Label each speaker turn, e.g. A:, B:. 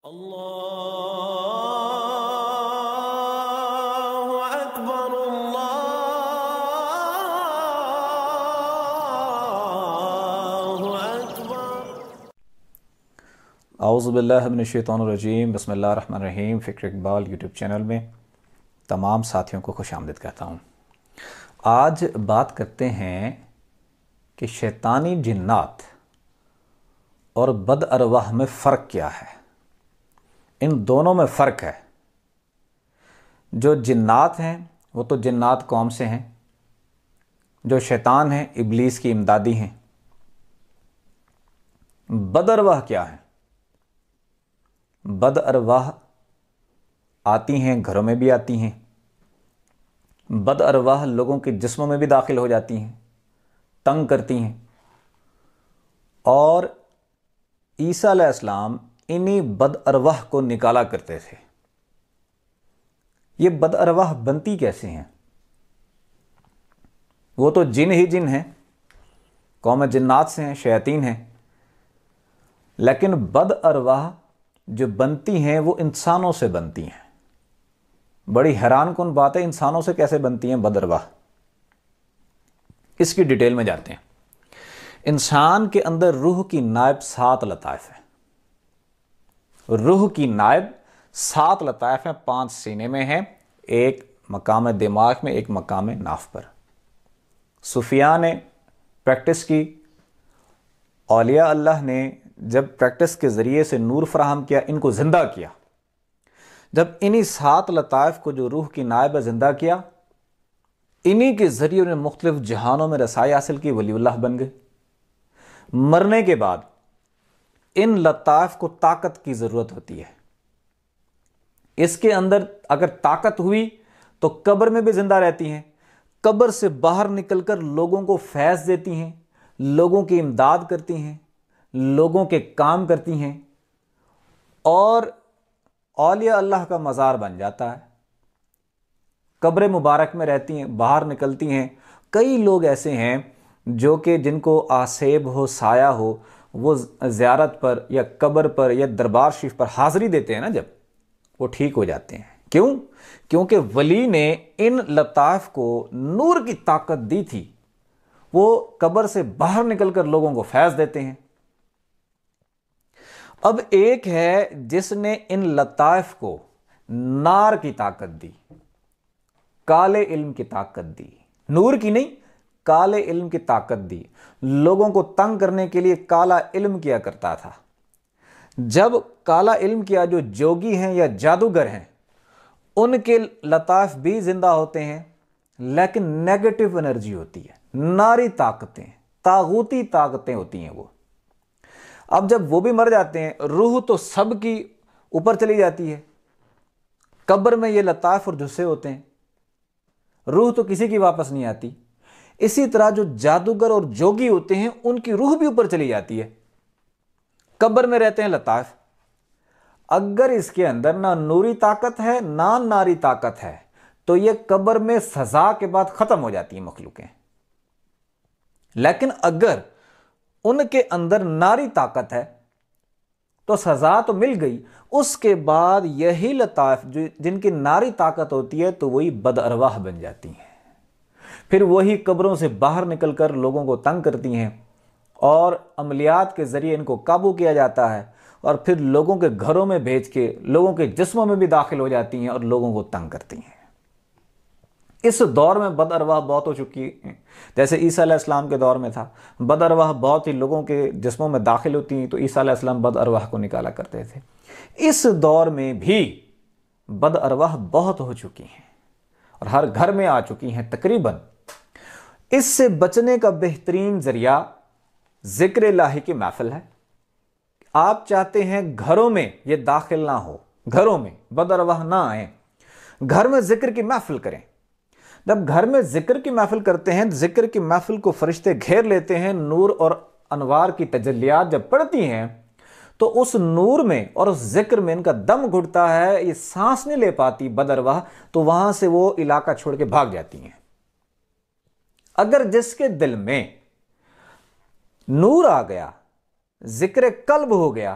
A: اللہ اکبر اللہ اکبر۔
B: اعوذ باللہ من الشیطان الرجیم، بسم اللہ الرحمن الرحیم۔ فکر اقبال یوٹیوب چینل میں تمام ساتھیوں کو خوش آمدید کہتا ہوں۔ آج بات کرتے ہیں کہ شیطانی جنات اور بد ارواح میں فرق کیا ہے۔ ان دونوں میں فرق ہے۔ جو جنات ہیں وہ تو جنات قوم سے ہیں، جو شیطان ہیں ابلیس کی امدادی ہیں۔ بد ارواح کیا ہیں؟ بد ارواح آتی ہیں، گھروں میں بھی آتی ہیں۔ بد ارواح لوگوں کے جسموں میں بھی داخل ہو جاتی ہیں، تنگ کرتی ہیں۔ اور عیسیٰ علیہ السلام انہی بد ارواح کو نکالا کرتے تھے۔ یہ بد ارواح بنتی کیسے ہیں؟ وہ تو جن ہی جن ہیں، قوم جنات سے ہیں، شیاطین ہیں۔ لیکن بد ارواح جو بنتی ہیں وہ انسانوں سے بنتی ہیں۔ بڑی حیران کن بات ہے، انسانوں سے کیسے بنتی ہیں بد ارواح؟ اس کی ڈیٹیل میں جاتے ہیں۔ انسان کے اندر روح کی نائب 7 لطائف ہیں۔ روح کی نائب 7 لطائف ہیں، 5 سینے میں ہیں، ایک مقام دماغ میں، ایک مقام ناف پر۔ صوفیاء نے پریکٹس کی، اولیاء اللہ نے جب پریکٹس کے ذریعے سے نور فراہم کیا، ان کو زندہ کیا۔ جب انہی 7 لطائف کو جو روح کی نائب ہے زندہ کیا، انہی کے ذریعے انہیں مختلف جہانوں میں رسائی حاصل کی، ولی اللہ بن گئے۔ مرنے کے بعد ان لطائف کو طاقت کی ضرورت ہوتی ہے۔ اس کے اندر اگر طاقت ہوئی تو قبر میں بھی زندہ رہتی ہیں، قبر سے باہر نکل کر لوگوں کو فیض دیتی ہیں، لوگوں کی امداد کرتی ہیں، لوگوں کے کام کرتی ہیں، اور اولیاء اللہ کا مزار بن جاتا ہے۔ قبر مبارک میں رہتی ہیں، باہر نکلتی ہیں۔ کئی لوگ ایسے ہیں جو کہ جن کو آسیب ہو، سایہ ہو، وہ زیارت پر یا قبر پر یا دربار شریف پر حاضری دیتے ہیں نا، جب وہ ٹھیک ہو جاتے ہیں۔ کیوں؟ کیونکہ ولی نے ان لطائف کو نور کی طاقت دی تھی۔ وہ قبر سے باہر نکل کر لوگوں کو فیض دیتے ہیں۔ اب ایک ہے جس نے ان لطائف کو نار کی طاقت دی، کالے علم کی طاقت دی، نور کی نہیں، کالے علم کی طاقت دی۔ لوگوں کو تنگ کرنے کے لیے کالا علم کیا کرتا تھا۔ جب کالا علم کیا، جو جوگی ہیں یا جادوگر ہیں، ان کے لطائف بھی زندہ ہوتے ہیں، لیکن نیگیٹو انرجی ہوتی ہے، ناری طاقتیں، طاغوتی طاقتیں ہوتی ہیں وہ۔ اب جب وہ بھی مر جاتے ہیں، روح تو سب کی اوپر چلی جاتی ہے۔ قبر میں یہ لطائف اور جثے ہوتے ہیں، روح تو کسی کی واپس نہیں آتی۔ اسی طرح جو جادوگر اور جوگی ہوتے ہیں، ان کی روح بھی اوپر چلی جاتی ہے، قبر میں رہتے ہیں لطائف۔ اگر اس کے اندر نہ نوری طاقت ہے نہ ناری طاقت ہے تو یہ قبر میں سزا کے بعد ختم ہو جاتی ہیں مخلوقیں۔ لیکن اگر ان کے اندر ناری طاقت ہے تو سزا تو مل گئی، اس کے بعد یہی لطائف جن کی ناری طاقت ہوتی ہے تو وہی بد ارواح بن جاتی ہیں۔ پھر وہی قبروں سے باہر نکل کر لوگوں کو تنگ کرتی ہیں، اور عملیات کے ذریعے ان کو قابو کیا جاتا ہے، اور پھر لوگوں کے گھروں میں بھیج کے لوگوں کے جسموں میں بھی داخل ہو جاتی ہیں اور لوگوں کو تنگ کرتی ہیں۔ اس دور میں بد ارواح بہت ہو چکی ہیں، جیسے عیسیٰ علیہ السلام کے دور میں تھا۔ بد ارواح بہت ہی لوگوں کے جسموں میں داخل ہوتی ہیں تو عیسیٰ علیہ السلام بد ارواح کو نکالا کرتے تھے۔ اس دور میں بھی بد ارواح بہت ہو چکی ہیں اور ہر گھر میں آ چکی ہیں تقریباً۔ اس سے بچنے کا بہترین ذریعہ ذکر الہی کی محفل ہے۔ آپ چاہتے ہیں گھروں میں یہ داخل نہ ہو، گھروں میں بد ارواح نہ آئیں، گھر میں ذکر کی محفل کریں۔ جب گھر میں ذکر کی محفل کرتے ہیں، ذکر کی محفل کو فرشتے گھیر لیتے ہیں، نور اور انوار کی تجلیات جب پڑتی ہیں تو اس نور میں اور اس ذکر میں ان کا دم گھٹتا ہے، یہ سانس نہیں لے پاتی بد ارواح، تو وہاں سے وہ علاقہ چھوڑ کے بھاگ جاتی ہیں۔ اگر جس کے دل میں نور آ گیا، ذکر قلب ہو گیا،